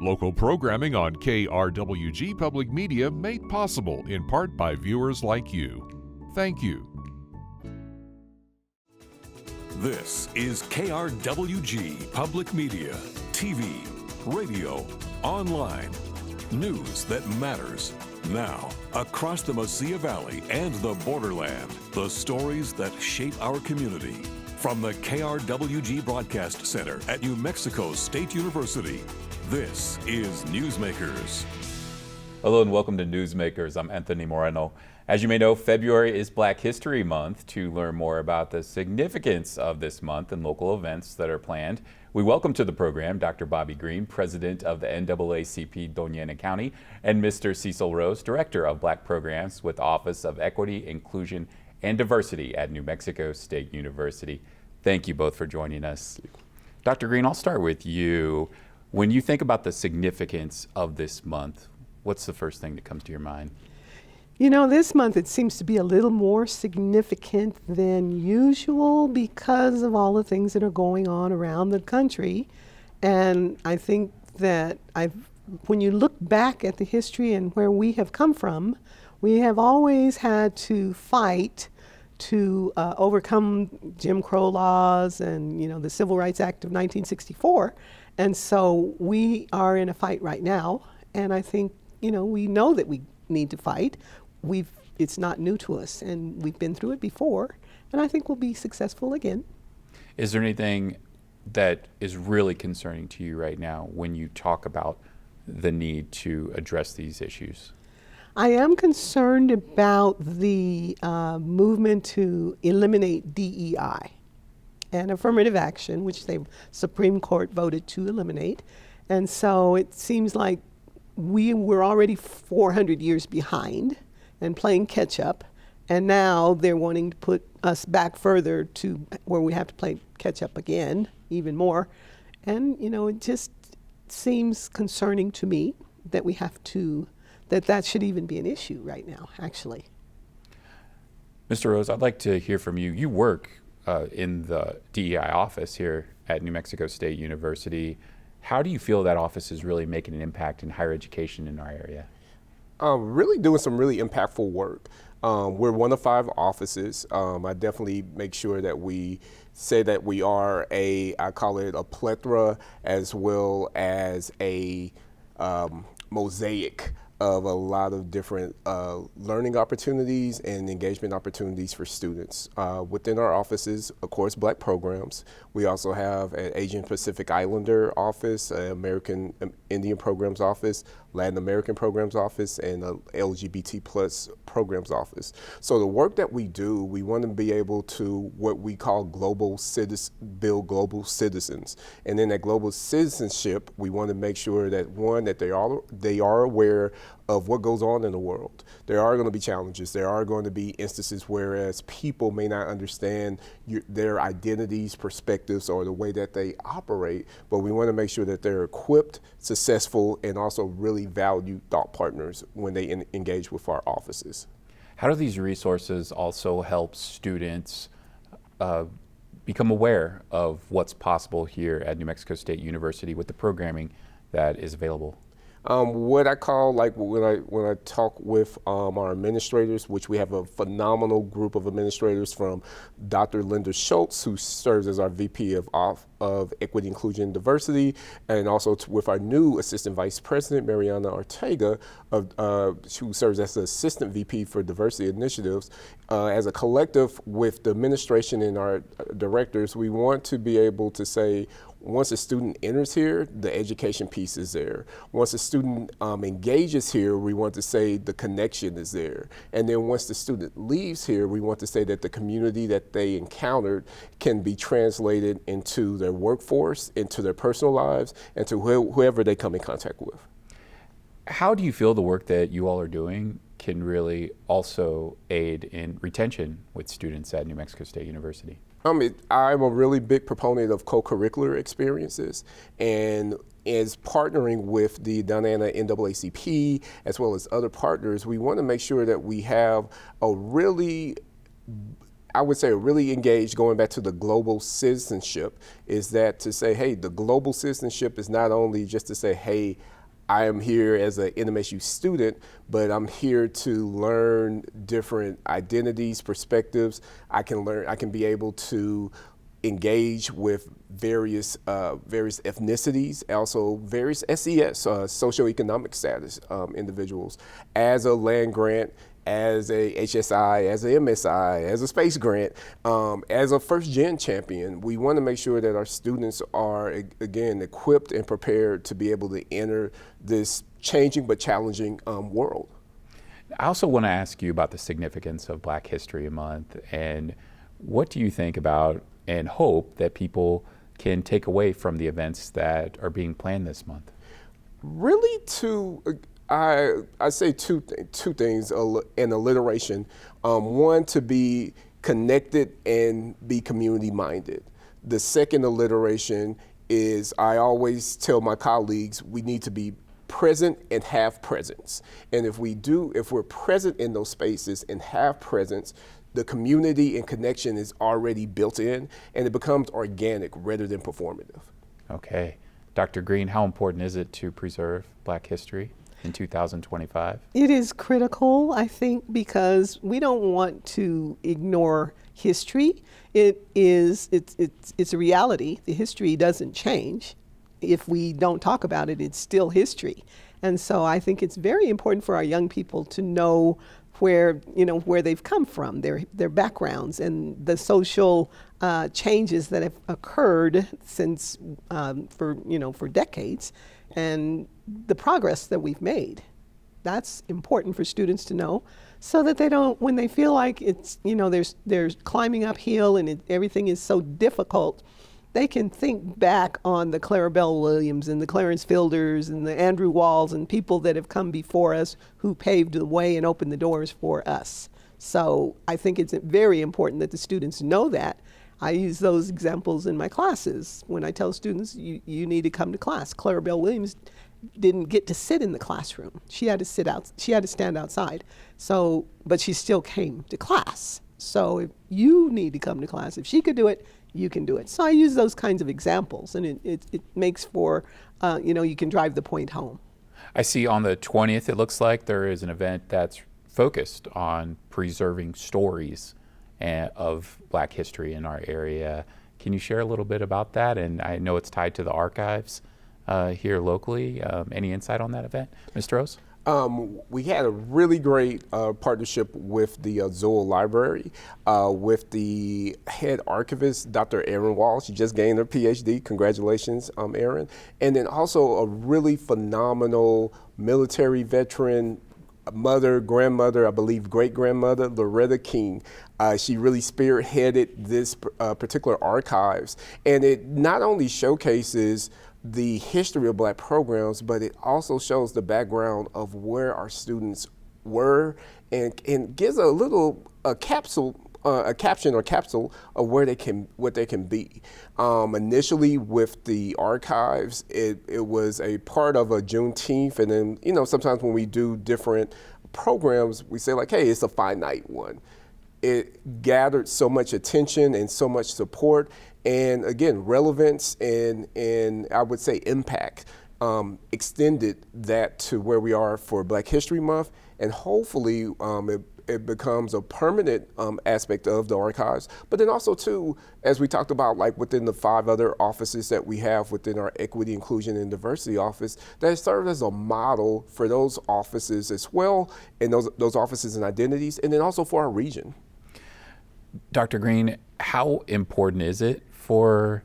Local programming on KRWG Public Media made possible in part by viewers like you. Thank you. This is KRWG Public Media, TV, radio, online, news that matters. Now, across the Mesilla Valley and the borderland, the stories that shape our community. From the KRWG Broadcast Center at New Mexico State University, this is Newsmakers. Hello and welcome to Newsmakers. I'm Anthony Moreno. As you may know, February is Black History Month. To learn more about the significance of this month and local events that are planned, we welcome to the program Dr. Bobbie Green, President of the NAACP Doña County, and Mr. Cecil Rose, Director of Black Programs with Office of Equity, Inclusion, and Diversity at New Mexico State University. Thank you both for joining us. Dr. Green, I'll start with you. When you think about the significance of this month, what's the first thing that comes to your mind? You know, this month it seems to be a little more significant than usual because of all the things that are going on around the country. And I think that when you look back at the history and where we have come from, we have always had to fight to overcome Jim Crow laws and, you know, the Civil Rights Act of 1964. And so we are in a fight right now. And I think, you know, we know that we need to fight. It's not new to us, and we've been through it before, and I think we'll be successful again. Is there anything that is really concerning to you right now when you talk about the need to address these issues? I am concerned about the movement to eliminate DEI and affirmative action, which the Supreme Court voted to eliminate. And so it seems like we were already 400 years behind and playing catch up, and now they're wanting to put us back further to where we have to play catch up again, even more. And, you know, it just seems concerning to me that we have to, that should even be an issue right now, actually. Mr. Rose, I'd like to hear from you. You work in the DEI office here at New Mexico State University. How do you feel that office is really making an impact in higher education in our area? Really doing some really impactful work. We're one of 5 offices. I definitely make sure that we say that we are I call it a plethora as well as a mosaic of a lot of different learning opportunities and engagement opportunities for students. Within our offices, of course, Black programs. We also have an Asian Pacific Islander office, an American Indian programs office, Latin American programs office, and a LGBT plus programs office. So the work that we do, we want to be able to what we call build global citizens. And in that global citizenship, we want to make sure that one, that they are aware of what goes on in the world. There are going to be challenges. There are going to be instances whereas people may not understand their identities, perspectives, or the way that they operate, but we want to make sure that they're equipped, successful, and also really valued thought partners when they engage with our offices. How do these resources also help students become aware of what's possible here at New Mexico State University with the programming that is available? What I call, like when I talk with our administrators, which we have a phenomenal group of administrators, from Dr. Linda Schultz, who serves as our VP of Equity, Inclusion, and Diversity, and also with our new Assistant Vice President, Mariana Ortega, who serves as the Assistant VP for Diversity Initiatives. As a collective with the administration and our directors, we want to be able to say, once a student enters here, the education piece is there. Once a student engages here, we want to say the connection is there. And then once the student leaves here, we want to say that the community that they encountered can be translated into their workforce, into their personal lives, and to whoever they come in contact with. How do you feel the work that you all are doing can really also aid in retention with students at New Mexico State University? I'm a really big proponent of co-curricular experiences, and is partnering with the Doña NAACP as well as other partners. We want to make sure that we have a really I would say really engaged, going back to the global citizenship, is that to say, hey, the global citizenship is not only just to say, hey, I am here as an NMSU student, but I'm here to learn different identities, perspectives. I can be able to engage with various ethnicities, also various SES, socioeconomic status individuals, as a land grant, as a HSI, as a MSI, as a space grant, as a first gen champion. We want to make sure that our students are, again, equipped and prepared to be able to enter this changing but challenging world. I also want to ask you about the significance of Black History Month, and what do you think about and hope that people can take away from the events that are being planned this month? Really, I say two things in alliteration. One, to be connected and be community minded. The second alliteration is, I always tell my colleagues, we need to be present and have presence. And if we're present in those spaces and have presence, the community and connection is already built in, and it becomes organic rather than performative. Okay. Dr. Green, how important is it to preserve Black history in 2025? It is critical, I think, because we don't want to ignore history. It's a reality. The history doesn't change. If we don't talk about it, it's still history. And so I think it's very important for our young people to know where they've come from, their backgrounds, and the social changes that have occurred since for decades, and the progress that we've made. That's important for students to know, so that they don't, when they feel like it's they're climbing uphill and everything is so difficult, they can think back on the Clarabelle Williams and the Clarence Fielders and the Andrew Walls and people that have come before us who paved the way and opened the doors for us. So I think it's very important that the students know that. I use those examples in my classes when I tell students, you need to come to class. Clarabelle Williams didn't get to sit in the classroom. She had to stand outside. So, but she still came to class. So if you need to come to class, if she could do it, you can do it. So I use those kinds of examples, and it makes for, you can drive the point home. I see on the 20th, it looks like there is an event that's focused on preserving stories of Black history in our area. Can you share a little bit about that? And I know it's tied to the archives here locally. Any insight on that event, Mr. Rose? We had a really great partnership with the Zoll Library, with the head archivist, Dr. Erin Wall. She just gained her PhD. Congratulations, Erin. And then also a really phenomenal military veteran, mother, grandmother, I believe great-grandmother, Loretta King. She really spearheaded this particular archives. And it not only showcases the history of Black programs, but it also shows the background of where our students were, and gives a caption of where what they can be. Initially with the archives, it was a part of a Juneteenth, and then sometimes when we do different programs, we say like, hey, it's a finite one. It gathered so much attention and so much support, and again, relevance and I would say impact, extended that to where we are for Black History Month, and hopefully it becomes a permanent aspect of the archives. But then also too, as we talked about, like within the 5 other offices that we have within our Equity, Inclusion, and Diversity office, that serves as a model for those offices as well, and those offices and identities, and then also for our region. Dr. Green, how important is it for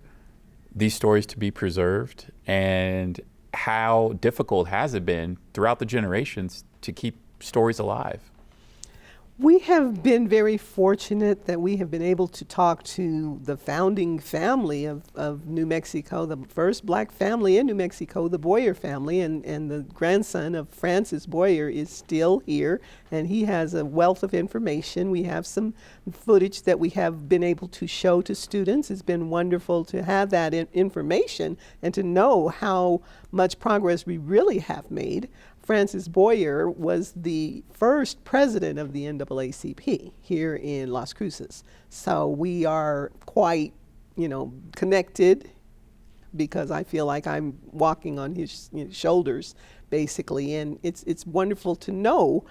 these stories to be preserved, and how difficult has it been throughout the generations to keep stories alive? We have been very fortunate that we have been able to talk to the founding family of New Mexico, the first Black family in New Mexico, the Boyer family, and the grandson of Francis Boyer is still here, and he has a wealth of information. We have some footage that we have been able to show to students. It's been wonderful to have that information and to know how much progress we really have made Francis Boyer was the first president of the NAACP here in Las Cruces. So we are quite, connected, because I feel like I'm walking on his shoulders, basically. And it's wonderful to know.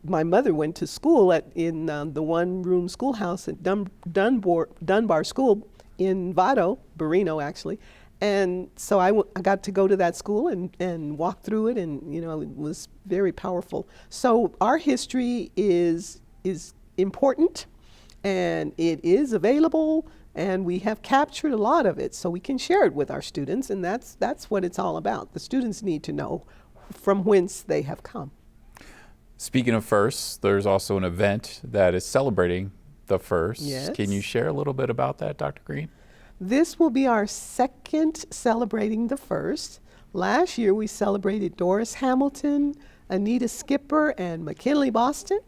My mother went to school in the one-room schoolhouse at Dunbar School in Moreno, actually. And so I got to go to that school and walk through it, and it was very powerful. So our history is important, and it is available, and we have captured a lot of it, so we can share it with our students, and that's what it's all about. The students need to know from whence they have come. Speaking of firsts, there's also an event that is celebrating the firsts. Yes. Can you share a little bit about that, Dr. Green? This will be our second celebrating the first. Last year we celebrated Doris Hamilton, Anita Skipper, and McKinley Boston.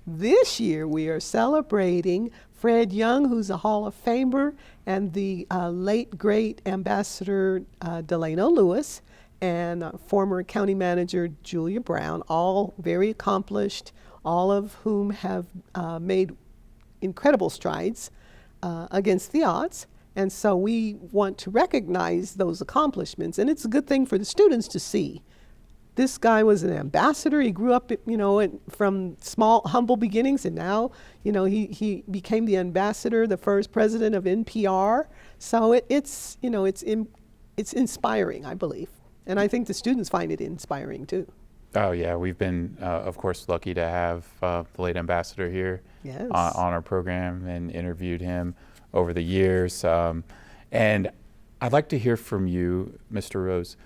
This year we are celebrating Fred Young, who's a Hall of Famer, and the late great Ambassador Delano Lewis, and former county manager Julia Brown, all very accomplished, all of whom have made incredible strides against the odds. And so we want to recognize those accomplishments. And it's a good thing for the students to see. This guy was an ambassador. He grew up, from small, humble beginnings, and now, he became the ambassador, the first president of NPR. So it's inspiring, I believe. And I think the students find it inspiring too. Oh yeah, we've been, of course, lucky to have the late ambassador here Yes. on our program, and interviewed him over the years. And I'd like to hear from you, Mr. Rose.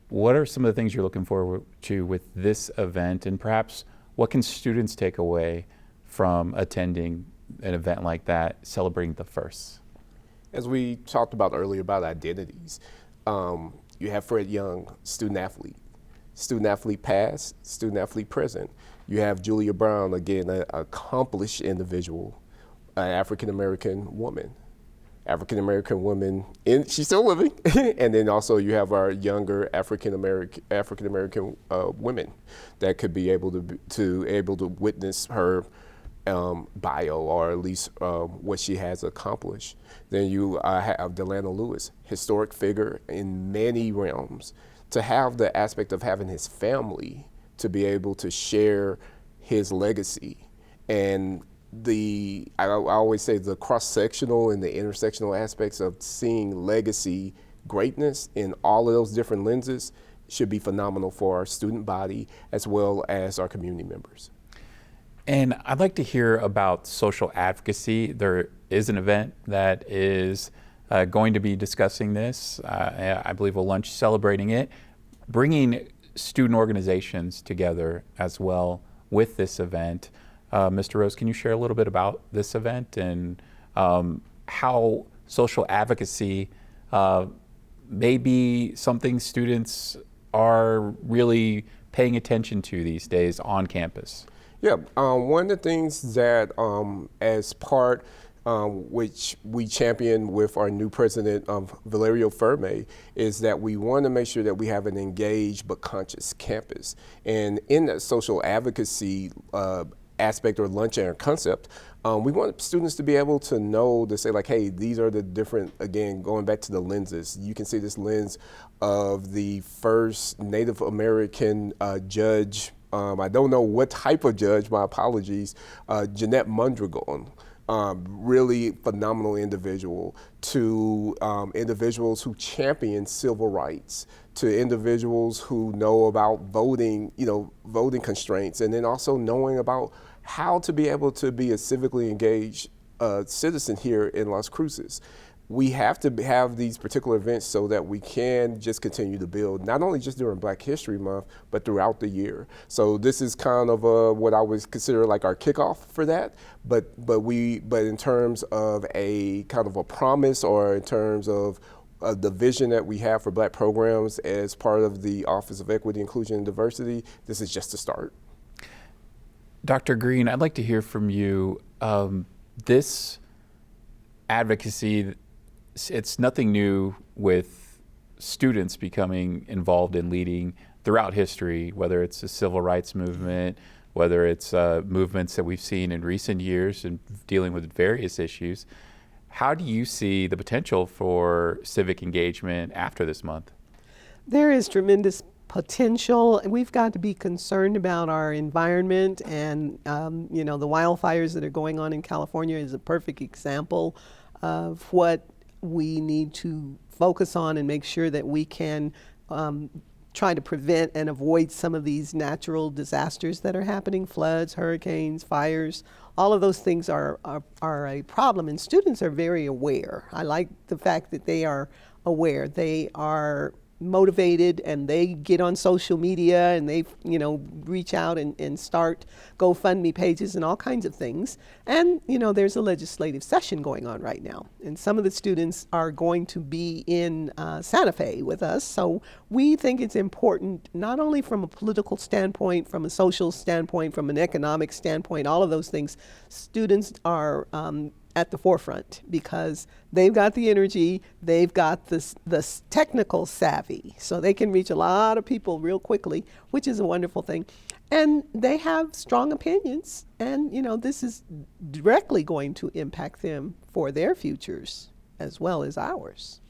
What are some of the things you're looking forward to with this event, and perhaps what can students take away from attending an event like that, celebrating the firsts? As we talked about earlier about identities, you have Fred Young, student athlete past, student athlete present. You have Julia Brown, again, an accomplished individual, an African-American woman, she's still living. And then also you have our younger African-American women that could be able to witness her bio, or at least what she has accomplished. Then you have Delano Lewis, historic figure in many realms. To have the aspect of having his family to be able to share his legacy, and I always say the cross-sectional and the intersectional aspects of seeing legacy greatness in all of those different lenses should be phenomenal for our student body as well as our community members. And I'd like to hear about social advocacy. There is an event that is going to be discussing this. I believe a lunch celebrating it, bringing student organizations together as well with this event. Mr. Rose, can you share a little bit about this event and how social advocacy may be something students are really paying attention to these days on campus? Yeah, one of the things that as part which we champion with our new president, Valerio Ferme, is that we want to make sure that we have an engaged but conscious campus. And in that social advocacy aspect or lunch hour concept, we want students to be able to know, to say like, hey, these are the different, again, going back to the lenses. You can see this lens of the first Native American judge. I don't know what type of judge, my apologies, Jeanette Mondragon. Really phenomenal individual, to individuals who champion civil rights, to individuals who know about voting, voting constraints, and then also knowing about how to be able to be a civically engaged citizen here in Las Cruces. We have to have these particular events so that we can just continue to build, not only just during Black History Month, but throughout the year. So this is kind of what I would consider like our kickoff for that. But in terms of a kind of a promise, or in terms of the vision that we have for Black programs as part of the Office of Equity, Inclusion, and Diversity, this is just a start. Dr. Green, I'd like to hear from you. This advocacy, it's nothing new with students becoming involved in leading throughout history, whether it's the civil rights movement, whether it's movements that we've seen in recent years in dealing with various issues. How do you see the potential for civic engagement after this month? There is tremendous potential. We've got to be concerned about our environment, and the wildfires that are going on in California is a perfect example of what we need to focus on and make sure that we can try to prevent and avoid some of these natural disasters that are happening: floods, hurricanes, fires. All of those things are a problem, and students are very aware. I like the fact that they are aware. They are motivated, and they get on social media, and they reach out and start GoFundMe pages and all kinds of things. And there's a legislative session going on right now, and some of the students are going to be in Santa Fe with us. So we think it's important, not only from a political standpoint, from a social standpoint, from an economic standpoint, all of those things. Students are at the forefront because they've got the energy, they've got the technical savvy, so they can reach a lot of people real quickly, which is a wonderful thing. And they have strong opinions, and this is directly going to impact them for their futures as well as ours.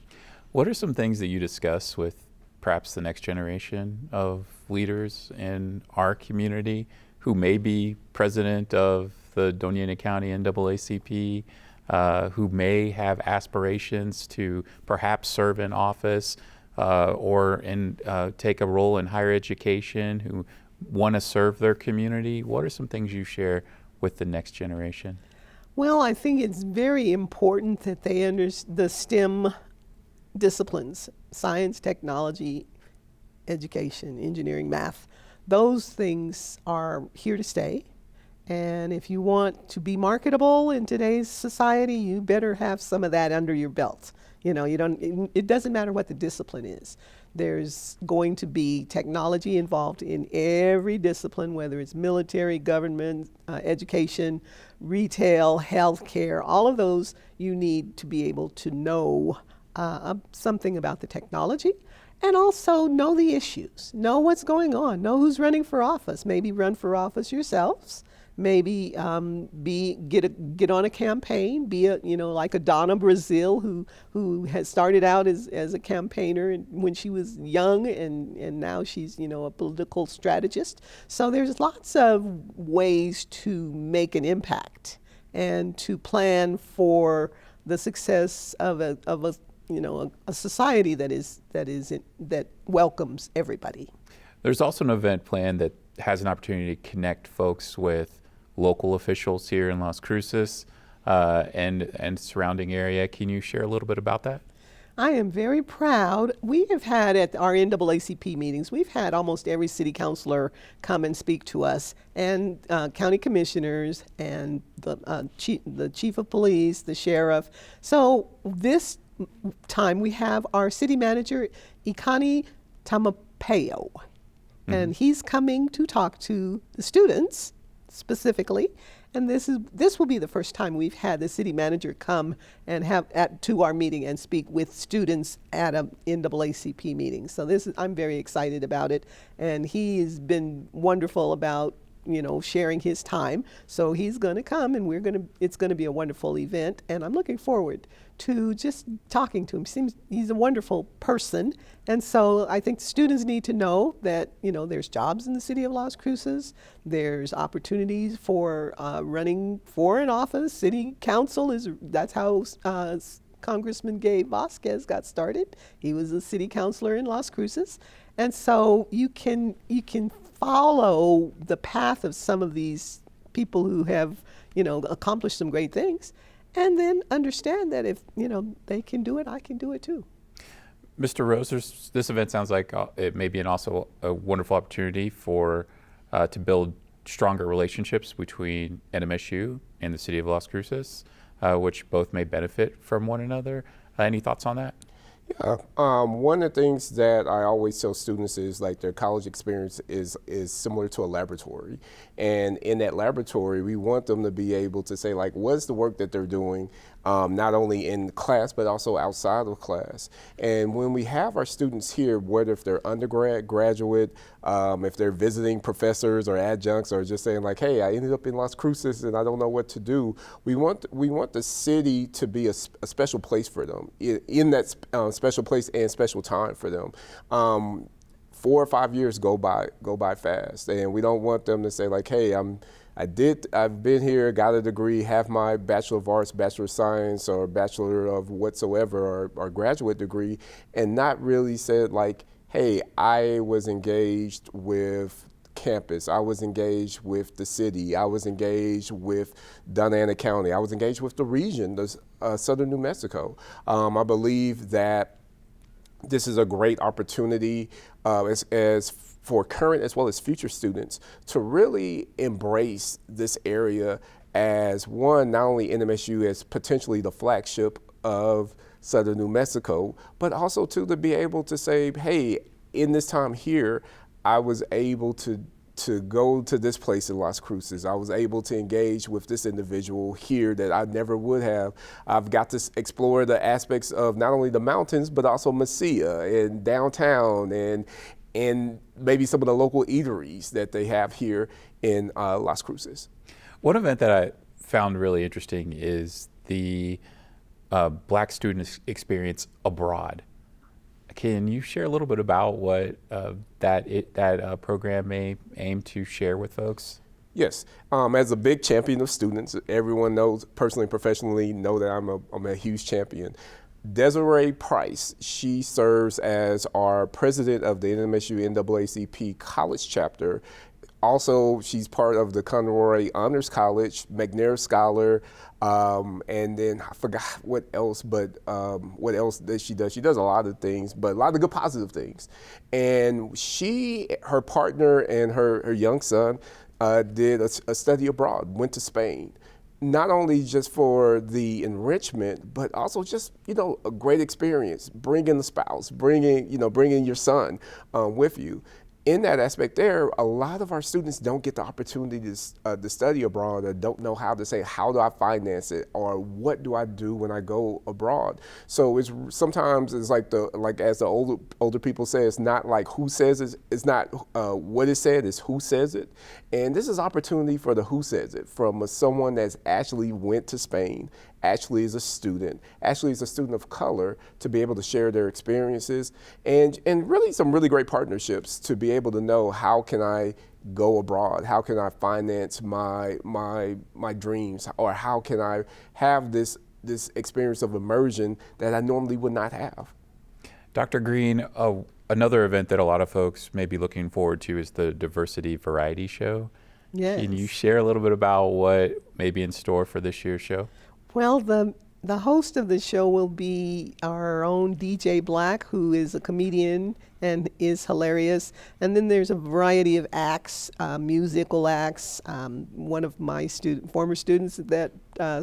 What are some things that you discuss with perhaps the next generation of leaders in our community who may be president of the Doña County NAACP, who may have aspirations to perhaps serve in office or take a role in higher education, who want to serve their community? What are some things you share with the next generation? Well, I think it's very important that they understand the STEM disciplines: science, technology, education, engineering, math. Those things are here to stay. And if you want to be marketable in today's society, you better have some of that under your belt. It doesn't matter what the discipline is. There's going to be technology involved in every discipline, whether it's military, government, education, retail, healthcare. All of those, you need to be able to know something about the technology, and also know the issues, know what's going on, know who's running for office. Maybe run for office yourselves. Maybe get on a campaign, be like a Donna Brazil who has started out as a campaigner when she was young, and now she's a political strategist. So there's lots of ways to make an impact and to plan for the success of a society that welcomes everybody. There's also an event planned that has an opportunity to connect folks with local officials here in Las Cruces and surrounding area. Can you share a little bit about that? I am very proud. We have had at our NAACP meetings, we've had almost every city councilor come and speak to us, and county commissioners, and the chief of police, the sheriff. So this time we have our city manager, Ikani Tamapeo, and he's coming to talk to the students specifically. And this will be the first time we've had the city manager come and to our meeting and speak with students at a NAACP meeting. So I'm very excited about it, and he's been wonderful about sharing his time. So he's going to come, and it's going to be a wonderful event, and I'm looking forward to just talking to him. He's a wonderful person, and so I think students need to know that there's jobs in the city of Las Cruces. There's opportunities for running for an office. City council that's how Congressman Gabe Vasquez got started. He was a city councilor in Las Cruces, and so you can follow the path of some of these people who have accomplished some great things, and then understand that if they can do it, I can do it too. Mr. Rose, this event sounds like it may be also a wonderful opportunity to build stronger relationships between NMSU and the city of Las Cruces, which both may benefit from one another. Any thoughts on that? Yeah, one of the things that I always tell students is like their college experience is similar to a laboratory, and in that laboratory we want them to be able to say like, what's the work that they're doing not only in class, but also outside of class. And when we have our students here, whether if they're undergrad, graduate, if they're visiting professors or adjuncts, or just saying like, hey, I ended up in Las Cruces and I don't know what to do, we want the city to be a special place for them, in that special place and special time for them. 4 or 5 years go by fast, and we don't want them to say like, hey, I've been here, got a degree, have my Bachelor of Arts, Bachelor of Science, or Bachelor of whatsoever, or graduate degree, and not really said like, hey, I was engaged with campus, I was engaged with the city, I was engaged with Doña County, I was engaged with the region, southern New Mexico. I believe that this is a great opportunity as for current as well as future students to really embrace this area as one, not only NMSU as potentially the flagship of southern New Mexico, but also to be able to say, hey, in this time here, I was able to go to this place in Las Cruces. I was able to engage with this individual here that I never would have. I've got to explore the aspects of not only the mountains, but also Mesilla and downtown and maybe some of the local eateries that they have here in Las Cruces. One event that I found really interesting is the Black student experience abroad. Can you share a little bit about what that program may aim to share with folks? Yes, as a big champion of students, everyone knows, personally and professionally, know that I'm a huge champion. Desiree Price, she serves as our president of the NMSU NAACP college chapter. Also, she's part of the Conroy Honors College, McNair Scholar, and then I forgot what else that she does. She does a lot of things, but a lot of good positive things. And her partner and her young son did a study abroad, went to Spain. Not only just for the enrichment, but also just, a great experience, bringing the spouse, bringing your son with you. In that aspect there, a lot of our students don't get the opportunity to study abroad, or don't know how to say, how do I finance it, or what do I do when I go abroad? So sometimes it's like as the older people say, it's not like who says it, it's not what is said, it's who says it. And this is opportunity for the who says it, from someone that's actually went to Spain, actually is a student of color, to be able to share their experiences and really some really great partnerships to be able to know, how can I go abroad? How can I finance my dreams? Or how can I have this experience of immersion that I normally would not have? Dr. Green, another event that a lot of folks may be looking forward to is the Diversity Variety Show. Yes. Can you share a little bit about what may be in store for this year's show? Well, the host of the show will be our own DJ Black, who is a comedian and is hilarious. And then there's a variety of acts, musical acts. One of my former students that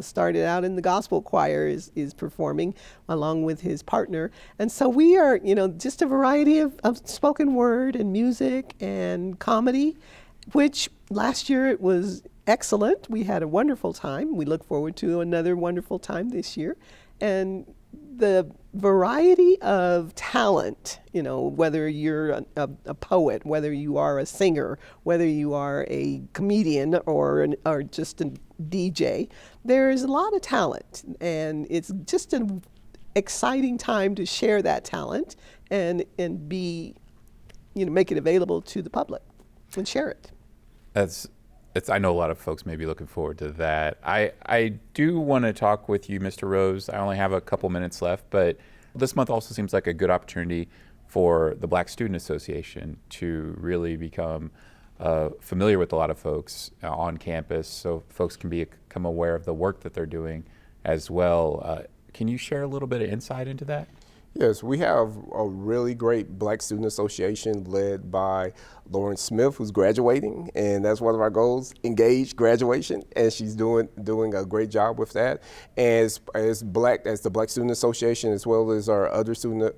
started out in the gospel choir is performing along with his partner. And so we are, just a variety of spoken word and music and comedy, which last year it was excellent. We had a wonderful time. We look forward to another wonderful time this year. And the variety of talent, whether you're a poet, whether you are a singer, whether you are a comedian or just a DJ, there's a lot of talent. And it's just an exciting time to share that talent and be, make it available to the public and share it. I know a lot of folks may be looking forward to that. I do want to talk with you, Mr. Rose. I only have a couple minutes left, but this month also seems like a good opportunity for the Black Student Association to really become familiar with a lot of folks on campus, so folks can become aware of the work that they're doing as well. Can you share a little bit of insight into that? Yes, we have a really great Black Student Association led by Lauren Smith, who's graduating, and that's one of our goals: engage graduation, and she's doing a great job with that. As the Black Student Association, as well as our other student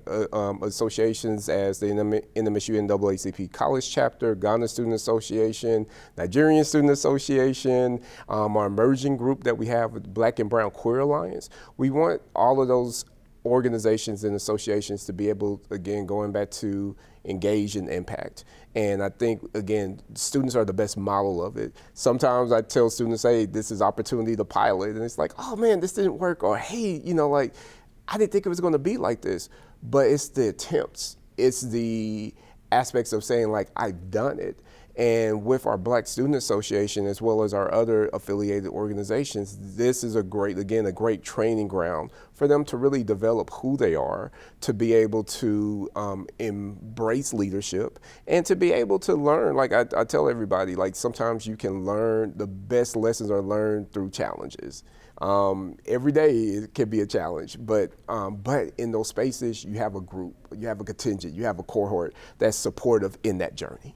associations, as the NMSU NAACP College Chapter, Ghana Student Association, Nigerian Student Association, our emerging group that we have with Black and Brown Queer Alliance. We want all of those organizations and associations to be able, again, going back to engage and impact. And I think, again, students are the best model of it. Sometimes I tell students, hey, this is opportunity to pilot. And it's like, oh man, this didn't work. Or hey, like, I didn't think it was going to be like this. But it's the attempts. It's the aspects of saying, like, I've done it. And with our Black Student Association, as well as our other affiliated organizations, this is a great training ground for them to really develop who they are, to be able to embrace leadership, and to be able to learn. Like I tell everybody, like, sometimes you can learn, the best lessons are learned through challenges. Every day it can be a challenge, but in those spaces, you have a group, you have a contingent, you have a cohort that's supportive in that journey.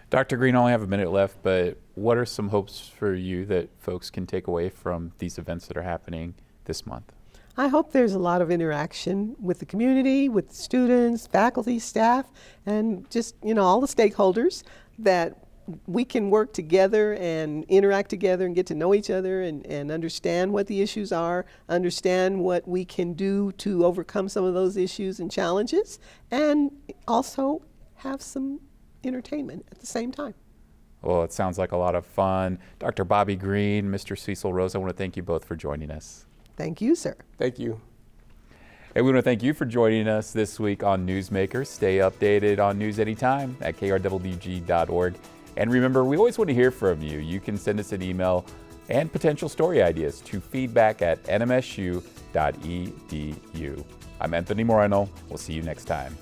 Dr. Green, I only have a minute left, but what are some hopes for you that folks can take away from these events that are happening this month? I hope there's a lot of interaction with the community, with the students, faculty, staff, and just, all the stakeholders, that we can work together and interact together and get to know each other and understand what the issues are, understand what we can do to overcome some of those issues and challenges, and also have some entertainment at the same time. Well, it sounds like a lot of fun. Dr. Bobbie Green, Mr. Cecil Rose, I want to thank you both for joining us. Thank you, sir. Thank you. And we want to thank you for joining us this week on Newsmakers. Stay updated on news anytime at krwg.org. And remember, we always want to hear from you. You can send us an email and potential story ideas to feedback@nmsu.edu. I'm Anthony Moreno. We'll see you next time.